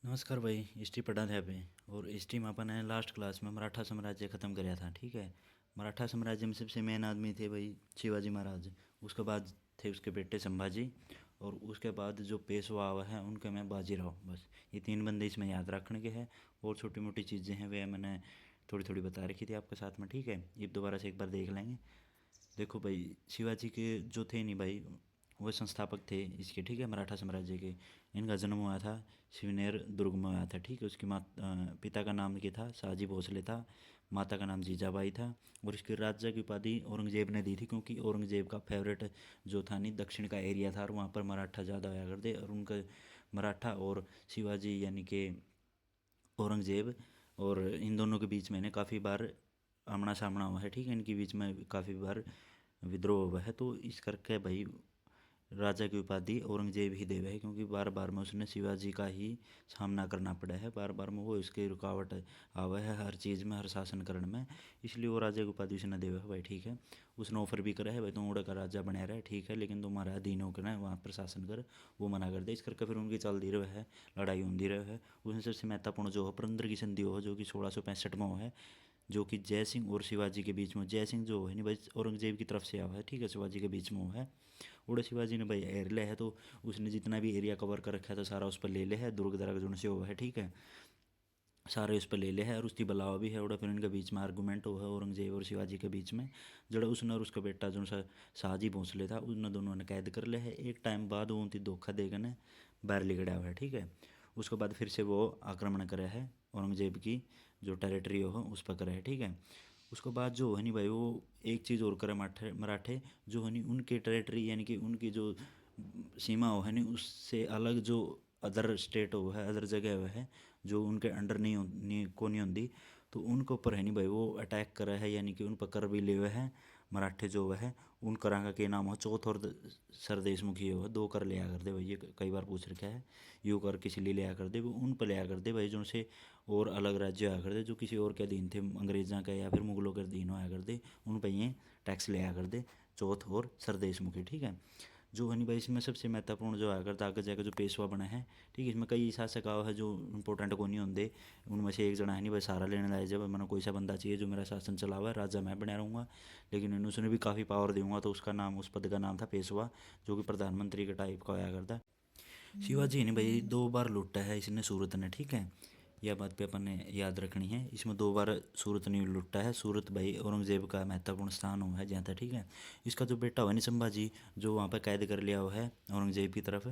नमस्कार भाई। हिस्ट्री पढ़ा था पे और हिस्ट्री में अपन है लास्ट क्लास में मराठा साम्राज्य ख़त्म कराया था। ठीक है। मराठा साम्राज्य में सबसे मेन आदमी थे भाई शिवाजी महाराज। उसके बाद थे उसके बेटे संभाजी। और उसके बाद जो पेशवा हुआ है उनके में बाजीराव। बस ये तीन बंदे इसमें याद रखने के हैं। और छोटी मोटी चीज़ें हैं वे मैंने थोड़ी थोड़ी बता रखी थी आपके साथ में। ठीक है, ये दोबारा से एक बार देख लेंगे। देखो भाई, शिवाजी के जो थे नहीं भाई, वो संस्थापक थे इसके। ठीक है, मराठा साम्राज्य के। इनका जन्म हुआ था शिवनेर दुर्ग में हुआ था। ठीक है, उसकी पिता का नाम क्या था, शाहजी भोसले था। माता का नाम जीजाबाई था। और इसकी राज्य की उपाधि औरंगजेब ने दी थी, क्योंकि औरंगजेब का फेवरेट जो था नहीं दक्षिण का एरिया था, और वहाँ पर मराठा ज़्यादा आया करते। और उनका मराठा और शिवाजी यानी कि औरंगजेब और इन दोनों के बीच में काफ़ी बार आमना सामना हुआ है। ठीक है, इनके बीच में काफ़ी बार विद्रोह हुआ है। तो इस करके भाई राजा की उपाधि औरंगजेब ही देव है, क्योंकि बार बार में उसने शिवाजी का ही सामना करना पड़ा है। बार बार में वो इसकी रुकावट आवा है हर चीज़ में, हर शासन करण में। इसलिए वो राजा की उपाधि उसने देवे है भाई। ठीक है, उसने ऑफर भी करा है भाई, तुम उड़ा का राजा बने रहे। ठीक है, लेकिन तुम्हारा अधीन होकर ना वहाँ पर शासन कर, वो मना कर दे। इस करके फिर उनकी चलती रहे है, लड़ाई होती रहे है। उसमें सबसे महत्वपूर्ण जो है पुरंदर की संधि हो, जो कि 1665 में है, जो कि जय सिंह और शिवाजी के बीच में। जय सिंह जो है नहीं भाई औरंगजेब की तरफ से आया है। ठीक है, शिवाजी के बीच में वो है। उड़े शिवाजी ने भाई एर ले है, तो उसने जितना भी एरिया कवर कर रखा है तो सारा उस पर ले ले है। दुर्ग दरग जो से हुआ है। ठीक है, सारे उस पर ले ले है। और उसकी बलावा भी है। उड़ा फिर इनके बीच में आर्गूमेंट हुआ है औरंगजेब और शिवाजी के बीच में। जड़ा उसने और उसका बेटा जो सा शाहजी भोसले था, उन दोनों ने कैद कर ले है। एक टाइम बाद वो उनकी धोखा देकर ने बाहर लिगड़ा हुआ है। ठीक है, उसके बाद फिर से वो आक्रमण करे है औरंगजेब की जो टेरिटरी हो उस पर करे है। ठीक है, उसके बाद जो है नहीं भाई वो एक चीज़ और करे मराठे मराठे जो है नहीं उनके टेरिटरी यानी कि उनकी जो सीमा हो है नहीं उससे अलग जो अदर स्टेट हो है, अदर जगह हो है जो उनके अंडर नहीं होती, तो उनके ऊपर है नहीं भाई वो अटैक करा है। यानी कि उन पर कर भी ले हुए हैं मराठे जो वह है। उन करा का के नाम हो चौथ और सरदेश मुखी हो, दो कर लिया कर दे भाई। ये कई बार पूछ रखा है, यू कर किसी लिए लिया कर दे, वो उन पर लिया कर दे भाई जो से और अलग राज्य आया करते, जो किसी और के अधीन थे, अंग्रेज़ों के या फिर मुगलों के अधीन आया करते। उन पर ये टैक्स लिया कर दे, चौथ और सरदेश मुखी। ठीक है, जो हनी भाई इसमें सबसे महत्वपूर्ण जो है अगर आगे जाकर जो पेशवा बना है। ठीक है, इसमें कई शासक आए है जो इंपॉर्टेंट को नहीं होंगे। उनमें से एक जना है नहीं भाई सारा लेने लाए, जब मैंने कोई सा बंदा चाहिए जो मेरा शासन चला हुआ है, राजा मैं बना रहूँगा, लेकिन उसने भी काफ़ी पावर दूंगा, तो उसका नाम, उस पद का नाम था पेशवा, जो कि प्रधानमंत्री के टाइप का आया करता। शिवाजी ने भाई दो बार लूटा है इसने सूरत ने। ठीक है, यह बात पे अपन ने याद रखनी है। इसमें दो बार सूरत ने लूटा है। सूरत भाई औरंगजेब का महत्वपूर्ण स्थान हुआ है जहाँ था। ठीक है, इसका जो बेटा हुआ नहीं संभाजी, जो वहाँ पर कैद कर लिया हुआ है औरंगजेब की तरफ,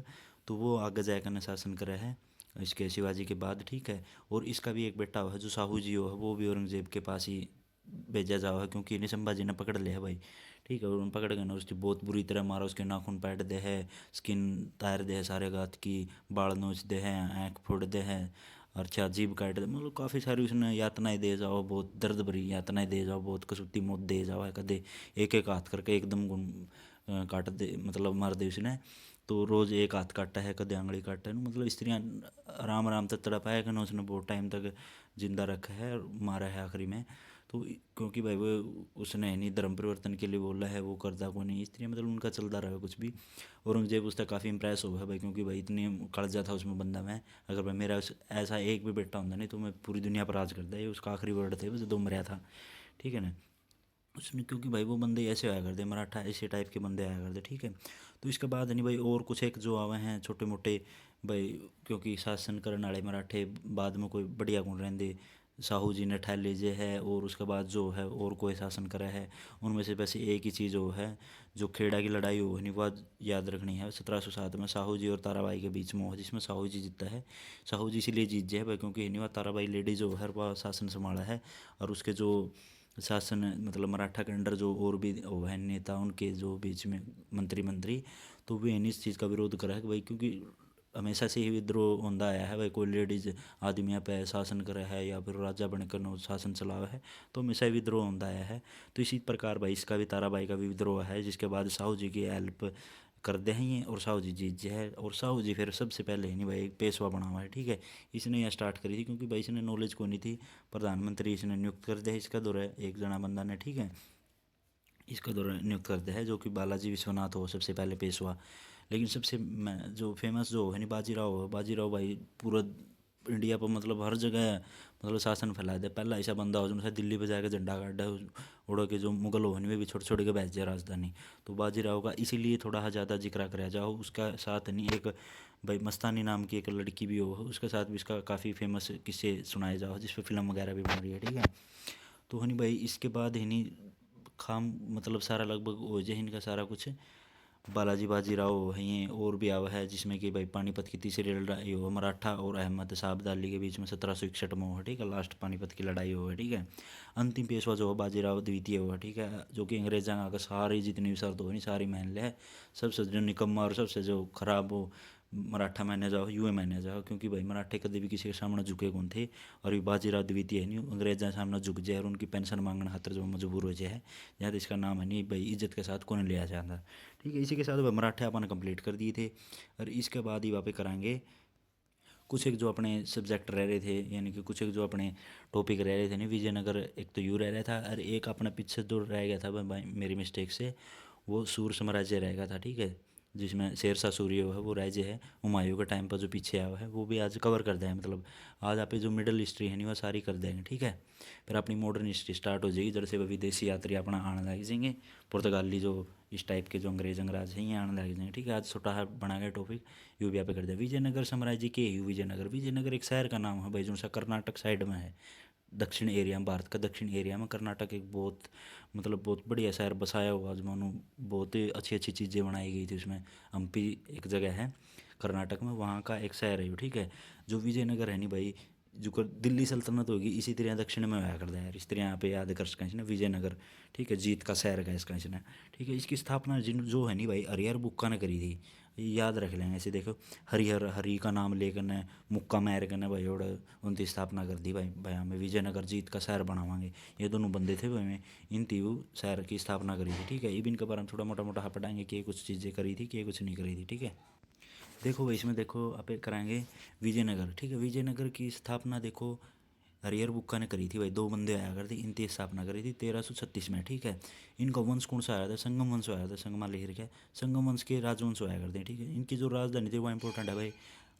तो वो आगे जाकर ने शासन करा है इसके शिवाजी के बाद। ठीक है, और इसका भी एक बेटा हुआ है जो साहू जी हो है, वो भी औरंगजेब के पास ही भेजा जाओ है, क्योंकि इन्हें संभाजी ने पकड़ लिया है भाई। ठीक है, और उन पकड़ गए ना उसकी बहुत बुरी तरह मारा, उसके नाखून पैट दे है, स्किन तार दे है सारे गात की, बाल नोच दे है, आँख फोड़ दे है, और अच्छा जीभ काट दे। मतलब काफ़ी सारी उसने यातनाएं दे जाओ, बहुत दर्द भरी यातनाएं दे जाओ, बहुत कसूती मौत दे जाओ है कदे। एक एक हाथ करके एकदम काट दे, मतलब मार दे उसने। तो रोज़ एक हाथ काटा है, कदे आंगली काटा है। मतलब स्त्रियाँ आराम आराम तक तड़पाया कि उसने बहुत टाइम तक जिंदा रखा है और मारा है आखिरी में। तो क्योंकि भाई वो उसने नहीं धर्म परिवर्तन के लिए बोला है, वो करता को नहीं, स्त्रियाँ मतलब उनका चलता रहा कुछ भी। औरंगजेब उससे काफ़ी इंप्रेस हुआ है भाई, क्योंकि भाई इतनी कड़जा था उसमें बंदा में। अगर भाई मेरा ऐसा एक भी बेटा होता नहीं तो मैं पूरी दुनिया पर राज करता। ये उसका आखिरी वर्ड थे जो मरा था। ठीक है ना, उसने, क्योंकि भाई वो बंदे ऐसे आया करते मराठा, ऐसे टाइप के बंदे आया करते। ठीक है, तो इसके बाद नहीं भाई और कुछ एक जो आवे हैं छोटे मोटे भाई, क्योंकि शासन करने वाले मराठे बाद में कोई बढ़िया गुण रहेंगे। साहू जी ने ठहर लीजिए है, और उसके बाद जो है और कोई शासन करा है। उनमें से वैसे एक ही चीज़ वो है जो खेड़ा की लड़ाई हो नहीं, वो याद रखनी है। 1707 में साहू जी और ताराबाई के बीच में हुआ, जिसमें साहू जी जीतता है। साहू जी इसीलिए जीत जाए भाई क्योंकि नहीं, वह ताराबाई लेडी जो है वह शासन संभाला है। और उसके जो शासन मतलब मराठा के अंडर जो और भी वो है नेता, उनके जो बीच में मंत्री मंत्री, तो वे इस चीज़ का विरोध करा है कि भाई, क्योंकि हमेशा से ही विद्रोह होता आया है भाई, कोई लेडीज आदमियों पे शासन करा है या फिर राजा बनकर नो शासन चलावा है, तो हमेशा ही विद्रोह होता आया है। तो इसी प्रकार भाई इसका भी ताराबाई का भी विद्रोह है, जिसके बाद साहू जी की हेल्प कर दे हैं ये, और साहू जी जीत जाए। और साहू जी फिर सबसे पहले नहीं भाई एक पेशवा बना हुआ है। ठीक है, इसने यह स्टार्ट करी थी, क्योंकि भाई इसने नॉलेज को नहीं थी, प्रधानमंत्री इसने नियुक्त कर दिया इसका दौरा एक जना बंदा ने। ठीक है, इसका दौरा नियुक्त करते हैं, जो कि बालाजी विश्वनाथ हो सबसे पहले पेशवा। लेकिन सबसे जो फेमस जो है नहीं बाजीराव हो, बाजीराव भाई पूरा इंडिया पर मतलब हर जगह मतलब शासन फैला दे। पहला ऐसा बंदा हो जो दिल्ली पे जाकर झंडा काटा है, उड़ के जो मुगल हो भी छोटे छोटे के बैठ जाए राजधानी। तो बाजीराव का इसीलिए थोड़ा ज़्यादा जिक्र कराया जाओ। उसका साथ नहीं एक भाई मस्तानी नाम की एक लड़की भी हो, उसके साथ भी इसका काफ़ी फेमस किस्से सुनाए जाओ, जिस पर फिल्म वगैरह भी बन रही है, ठीक है। तो हनी भाई इसके बाद हनी खाम मतलब सारा लगभग हो जाए इनका सारा कुछ। बालाजी बाजीराव है ये और भी आवा है, जिसमें कि भाई पानीपत की तीसरी लड़ाई हो, मराठा और अहमद साहबदाली के बीच में 1761 में हुआ, ठीक है। लास्ट पानीपत की लड़ाई हुआ, ठीक है। अंतिम पेशवा जो है बाजीराव द्वितीय हुआ, ठीक है, जो कि अंग्रेजा का सारी जितनी भी शर्त हो नहीं सारी मान ले। सबसे जो निकम्मा और सबसे जो खराब हो मराठा माने जाओ, यूए माने जाओ, क्योंकि भाई मराठे कभी भी किसी के सामने झुके कौन थे। और ये बाजीराव द्वितीय है नहीं अंग्रेजा के सामने झुक जाए और उनकी पेंशन मांगने खातर जो मजबूर हो जाए, यहाँ तो इसका नाम है नहीं भाई इज्जत के साथ कौन लिया जाता, ठीक है। इसी के साथ मराठे अपन कंप्लीट कर दिए थे। और इसके बाद ही वापस कराएंगे कुछ एक जो अपने सब्जेक्ट रह रहे थे, यानी कि कुछ एक जो अपने टॉपिक रह रहे थे नहीं। विजयनगर एक तो यूँ रह रहा था, और एक अपना पीछे जो रह गया था भाई मेरी मिस्टेक से, वो सूर साम्राज्य रह गया था, ठीक है। जिसमें शेरशाह सूरी है वो राज्य है, हुमायूं के टाइम पर जो पीछे आया है वो भी आज कवर कर देंगे। मतलब आज आप जो मिडल हिस्ट्री है नहीं वो सारी कर देंगे, ठीक है। फिर अपनी मॉडर्न हिस्ट्री स्टार्ट हो जाएगी, जड़ से विदेशी यात्री अपना आने लग जाएंगे, पुर्तगाली जो इस टाइप के जो अंग्रेज अंग्राज हैं ये आने लग जाएंगे, ठीक है। आज छोटा बना गया टॉपिक, यू भी यहाँ पे कर दिया। विजयनगर साम्राज्य के यू विजयनगर, विजयनगर एक शहर का नाम है भाई, जो सा कर्नाटक साइड में है, दक्षिण एरिया में, भारत का दक्षिण एरिया में कर्नाटक एक बहुत मतलब बहुत बढ़िया शहर बसाया हुआ, जो मानो बहुत ही अच्छी अच्छी चीज़ें बनाई गई थी उसमें। हम्पी एक जगह है कर्नाटक में, वहाँ का एक शहर है वो, ठीक है। जो विजयनगर है नहीं भाई, जो दिल्ली सल्तनत होगी इसी तरह दक्षिण में होया करता है यार, इस तरह यहाँ पे याद कर सकें ना विजयनगर, ठीक है। जीत का शहर का इसका इसने, ठीक है। इसकी स्थापना जिन जो है नहीं भाई हरिहर बुक्का ने करी थी, ये याद रख लेंगे ऐसे। देखो हरिहर, हरि का नाम लेकर ने मुक्का मार कर ने भाई और उनकी स्थापना कर दी भाई, भाई हमें विजयनगर जीत का शहर बनावांगे। ये दोनों बंदे थे भाई में, इन तीनों शहर की स्थापना करी थी, ठीक है। इब इनके बारे में थोड़ा मोटा मोटा पढ़ाएंगे कि कुछ चीज़ें करी थी कि कुछ नहीं करी थी, ठीक है। देखो भाई इसमें देखो आप कराएंगे विजयनगर, ठीक है। विजयनगर की स्थापना देखो हरिहर बुक्का ने करी थी भाई, दो बंदे आया करते, इनकी स्थापना करी थी 1336 में, ठीक है। इनका वंश कौन सा आया था, संगम वंश आया था, संगमा लिख रखा है, संगम वंश के राजवंश आया करते हैं, ठीक है। इनकी जो राजधानी थी वो इंपॉर्टेंट है भाई,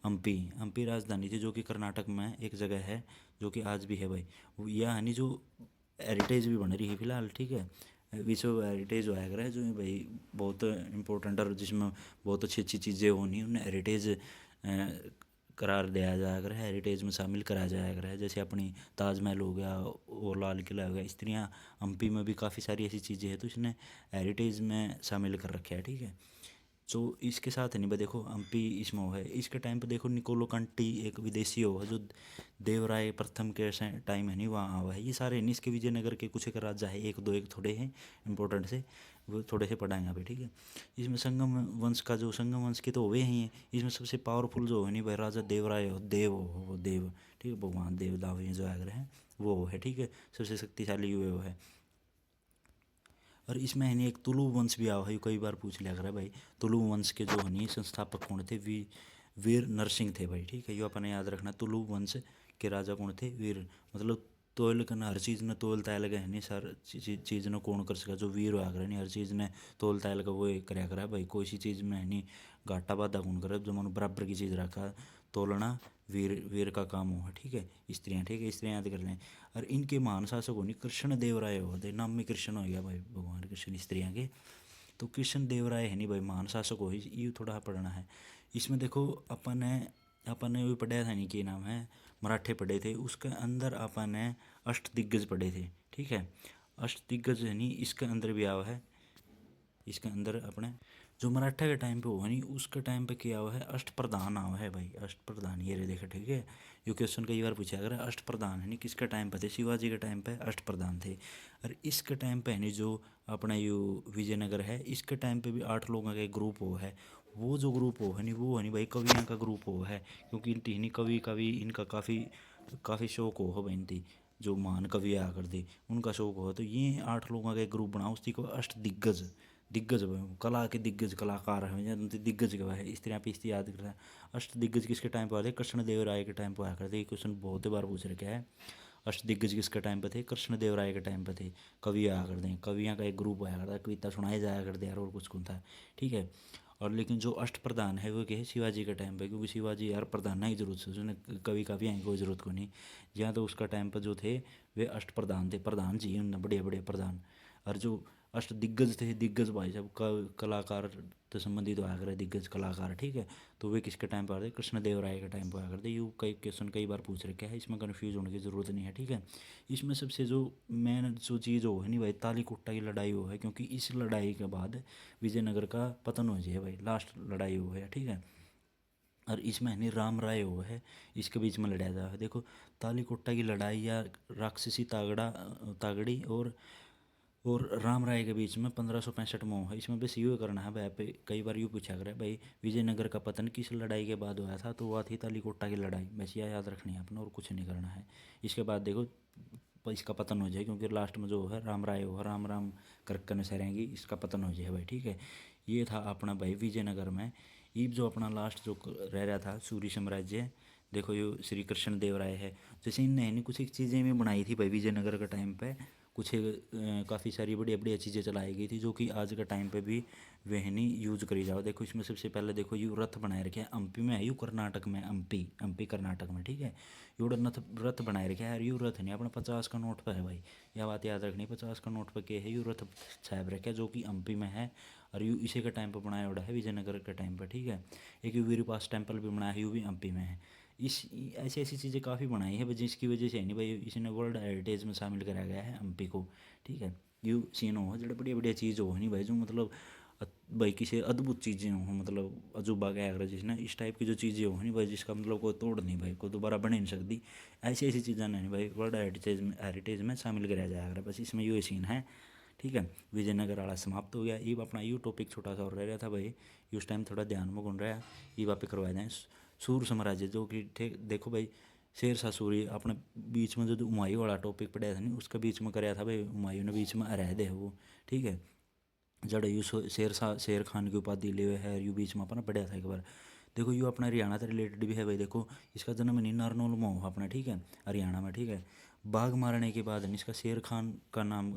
हम्पी, हम्पी राजधानी थी, जो कि कर्नाटक में एक जगह है, जो कि आज भी है भाई। यह यानी जो हेरिटेज भी बन रही है फिलहाल, ठीक है। विश्व हेरिटेज आया करे जो भाई बहुत इंपॉर्टेंट, और जिसमें बहुत अच्छी अच्छी चीज़ें होनी उन्हें हेरिटेज करार दिया जाया करे, हेरिटेज में शामिल कराया जाया करे। जैसे अपनी ताजमहल हो गया और लाल किला हो गया, इस तरह हम्पी में भी काफ़ी सारी ऐसी चीज़ें हैं, तो इसने हेरिटेज में शामिल कर रखा है, ठीक है। तो इसके साथ नहीं भाई देखो हम्पी इसमें वो है। इसके टाइम पे देखो निकोलो कंटी एक विदेशी हो जो देवराय प्रथम के टाइम है नहीं वहाँ आवा है। ये सारे नहीं, इसके विजयनगर के कुछ एक राजा है, एक दो एक थोड़े हैं इंपॉर्टेंट से, वो थोड़े से पढ़ाएंगे अभी, ठीक है। इसमें संगम वंश का जो संगम वंश के तो हुए ही हैं, इसमें सबसे पावरफुल जो है नहीं भाई राजा देवराय हो, देव हो वो देव, ठीक है, भगवान देव दावे जो आगर हैं वो है, ठीक है। सबसे शक्तिशाली हुए वो है। और इसमें है नहीं एक तुलु वंश भी आया है, कई बार पूछ लिया करा भाई। तुलु वंश के जो है नहीं संस्थापक कौन थे, वीर नरसिंह थे भाई, ठीक है। ये अपने याद रखना, तुलु वंश के राजा कौन थे, वीर मतलब तोल करना हर चीज़ ने तोल तायल गए नहीं सर, चीज़ ने कौन कर सका, जो वीर होया करे नहीं हर चीज़ ने तोल तायल का वो कराया करा भाई। कोई सी चीज़ में है नहीं घाटा बाधा कौन करे, जो मन बराबर की चीज़ रखा तोलना वीर वीर का काम हो, ठीक है। स्त्रियाँ, ठीक है, स्त्रियाँ याद कर लें। और इनके महान शासक होनी कृष्ण देव राय होते, नाम में कृष्ण हो गया भाई भगवान कृष्ण स्त्रियाँ के। तो कृष्ण देव राय है नहीं भाई महान शासक हो, ये थोड़ा पढ़ना है। इसमें देखो अपन ने भी पढ़ा था नहीं कि नाम है मराठे पढ़े थे, उसके अंदर अपन ने अष्ट दिग्गज पढ़े थे, ठीक है। अष्ट दिग्गज है नहीं इसके अंदर भी आवा है, इसके अंदर अपने जो मराठा के टाइम पे हुआ नहीं उसके टाइम पे किया हुआ है अष्ट प्रधान आवा है भाई, अष्ट प्रधान ये रे देखा, ठीक है। ये क्वेश्चन कई बार पूछा अगर अष्ट प्रधान है नहीं किसके टाइम पे थे, शिवाजी के टाइम पे अष्ट प्रधान थे। और इसके टाइम पे है नहीं जो अपना यू विजयनगर है इसके टाइम पे भी 8 लोगों का एक ग्रुप हो है। वो जो ग्रुप हो है नहीं वो है नहीं भाई कवियाँ का ग्रुप हो है, क्योंकि इनकी कवि कवि इनका काफ़ी काफ़ी शौक हो भाई इनकी जो महान कवि आया करते उनका शौक हो। तो ये 8 लोगों का एक ग्रुप बना उसी को अष्ट दिग्गज, दिग्गज कला के दिग्गज कलाकार हैं या दिग्गज के है, इस तरह पे इस याद करता है। अष्ट दिग्गज किसके टाइम पर आते, कृष्ण देव राय के टाइम पर आया करते। ये क्वेश्चन बहुत बार पूछ रखा है। अष्ट दिग्गज किसके टाइम पे थे, कृष्ण देव राय के टाइम पे थे। कवि आया करते हैं, कवियाँ का एक ग्रुप आया करता है, कविता सुनाए जाया करते हैं यार और कुछ कौन था, ठीक है। और लेकिन जो अष्ट प्रधान है वो क्या है शिवाजी का टाइम पे, क्योंकि शिवाजी यार प्रधान की जरूरत है, उसने कभी काफ़ी आने कोई ज़रूरत को नहीं। यहाँ तो उसका टाइम पर जो थे वे अष्ट प्रधान थे, प्रधान जी उनने बड़े बड़े प्रधान। और जो अष्ट दिग्गज थे, दिग्गज भाई साहब कलाकार तो संबंधित आया करे, दिग्गज कलाकार, ठीक है। तो वे किसके टाइम पर आते, कृष्णदेव राय के टाइम पर आया करते। यू कई क्वेश्चन कई बार पूछ रखे हैं, इसमें कन्फ्यूज होने की ज़रूरत नहीं है, ठीक है। इसमें सबसे जो मेन जो चीज़ हो है नहीं भाई, तालीकोटा की लड़ाई हो है, क्योंकि इस लड़ाई के बाद विजयनगर का पतन हो जाए भाई, लास्ट लड़ाई हो है, ठीक है। और इसमें है नहीं राम राय हो है, इसके बीच में लड़ा जा है। देखो तालीकोटा की लड़ाई या राक्षसी तागड़ी और राम राय के बीच में 1565 में है। इसमें बस यूँ करना है भाई पे, कई बार यूँ पूछा करे भाई विजयनगर का पतन किस लड़ाई के बाद हुआ था, तो हुआ थी तालीकोटा की लड़ाई, बस यह याद रखनी है अपने, और कुछ नहीं करना है। इसके बाद देखो इसका पतन हो जाए, क्योंकि लास्ट में जो है राम राय हो, राम राम करकन सरेंगी, इसका पतन हो जाए भाई, ठीक है। ये था अपना भाई विजयनगर में। ये जो अपना लास्ट जो रह रहा था सूर्य साम्राज्य, देखो ये श्री कृष्ण देव राय है। जैसे इनने नहीं कुछ एक चीज़ें भी बनाई थी भाई विजयनगर के टाइम पे, कुछ काफ़ी सारी बढ़िया बढ़िया चीज़ें चलाई गई थी, जो कि आज के टाइम पे भी वह नहीं यूज करी जाओ। देखो इसमें सबसे पहले देखो यू रथ बनाए रखे हैं, एमपी में है, यू कर्नाटक में, एमपी कर्नाटक में, ठीक है। यू रथ बनाए रखे हैं, यू रथ नहीं अपना 50 का नोट पर है भाई, यह बात याद रखनी। 50 का नोट पर क्या है, यू रथ छाप रखे जो कि एमपी में है, और यू इसी के टाइम पर बनाया हुआ है विजयनगर के टाइम पर, ठीक है। एक यू वीरपास टेम्पल भी बनाया है, यू भी एमपी में है। इस ऐसी ऐसी चीज़ें काफ़ी बनाई है जिसकी वजह से है नहीं भाई इसने वर्ल्ड हेरिटेज में शामिल कराया गया है एमपी को, ठीक है। यू सीन हो जो बढ़िया बढ़िया चीज़ हो नहीं भाई, जो मतलब भाई किसी अद्भुत चीज़ें हो, मतलब अजूबा का अगर जिसने इस टाइप की जो चीज़ें हो नहीं भाई, जिसका मतलब कोई तोड़ नहीं भाई, कोई दोबारा बन ही नहीं सकती, ऐसी ऐसी चीज़ें नहीं भाई वर्ल्ड हेरिटेज में शामिल कराया जाएगा। बस इसमें ये सीन है, ठीक है। विजयनगर वाला समाप्त हो गया। ये अपना यू टॉपिक छोटा सा और रह रहा था भाई, उस टाइम थोड़ा ध्यान में गुन रहा है, ये वापस करवाया जाए। सूर साम्राज्य जो कि ठीक देखो भाई, शेर शाह सूरी अपने बीच में जो हुमायूं वाला टॉपिक पढ़ाया था नहीं, उसका बीच में कराया था भाई, हुमायूं ने बीच में अरह दे वो, ठीक है। जड़ यू शेर खान की उपाधि ले है, यू बीच में अपना पढ़ा था एक बार। देखो यू अपना हरियाणा से रिलेटेड भी है भाई, देखो इसका जन्म नहीं नारनौल में हुआ अपना, ठीक है, हरियाणा में, ठीक है। बाघ मारने के बाद इसका शेर खान का नाम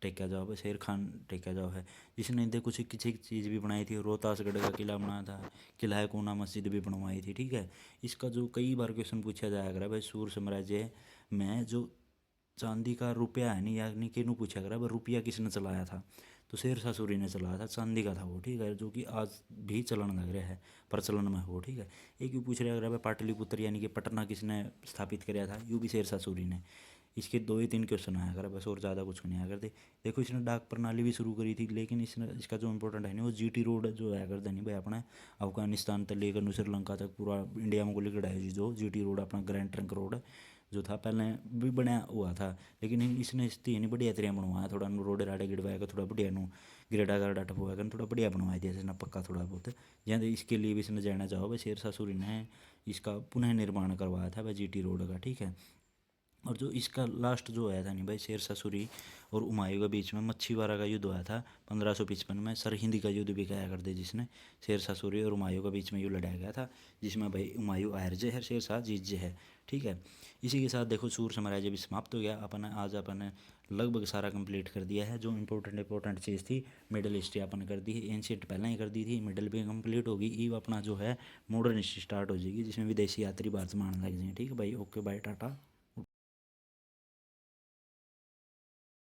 टेका जाओ भाई, शेर खान टेका जाओ है, जिसने देखो कुछ किसी चीज़ भी बनाई थी, रोहतासगढ़ का किला बनाया था, किला कोना मस्जिद भी बनवाई थी, ठीक है। इसका जो कई बार क्वेश्चन पूछा जाया करा भाई, सूर साम्राज्य में जो चांदी का रुपया है नहीं, यानी कि पूछा करा भाई रुपया किसने चलाया था, तो शेर शाह सूरी ने चलाया था, चांदी का था वो, ठीक है, जो कि आज भी चलन लग रहा है, प्रचलन में हो, ठीक है। एक यू पूछ रहा है भाई पाटलिपुत्र यानी कि पटना किसने स्थापित कराया था, यू भी शेर शाह सूरी ने। इसके दो ही तीन क्वेश्चन आया कर बस, और ज़्यादा कुछ नहीं आया करते। देखो इसने डाक प्रणाली भी शुरू करी थी, लेकिन इसने इसका जो इंपॉर्टेंट है नहीं वो जीटी रोड जो है करता नहीं भाई अपना, अफगानिस्तान तक लेकर श्रीलंका तक पूरा इंडिया में को लेकर है जी, जो जीटी रोड अपना ग्रैंड ट्रंक रोड जो था पहले भी बनाया हुआ था, लेकिन इसने इसकी नहीं बढ़िया तरह बनवाया, थोड़ा रोडे राडे गिड़वाया थोड़ा बढ़िया गिरेडा गाड़ा टपवाया थोड़ा बढ़िया बनवाया दिया इसने पक्का थोड़ा बहुत, जहाँ इसके लिए भी इसने जाना चाहो भाई, शेर शाह सूरी ने इसका पुनः निर्माण करवाया था भाई जीटी रोड का, ठीक है। और जो इसका लास्ट जो आया था नहीं भाई, शेर शाह सूरी और हुमायूं के बीच में मच्छीवाड़ा का युद्ध हुआ था 1555 में, सरहिंद का युद्ध भी कहा करते, जिसने शेर शाह सूरी और हुमायूं के बीच में युद्ध लड़ाया गया था, जिसमें भाई हुमायूं हार जे है, शेर शाह जीत जे है, ठीक है। इसी के साथ देखो सूर साम्राज्य भी समाप्त हो गया अपन, आज अपन लगभग सारा कंप्लीट कर दिया है, जो इंपॉर्टेंट चीज़ थी मिडल हिस्ट्री अपन कर दी है, एंशियंट पहले ही कर दी थी, मिडल भी कंप्लीट होगी, ईव अपना जो है मॉडर्न हिस्ट्री स्टार्ट हो जाएगी, जिसमें विदेशी यात्री भारत में आने लग जाए, ठीक है भाई, ओके बाय टाटा।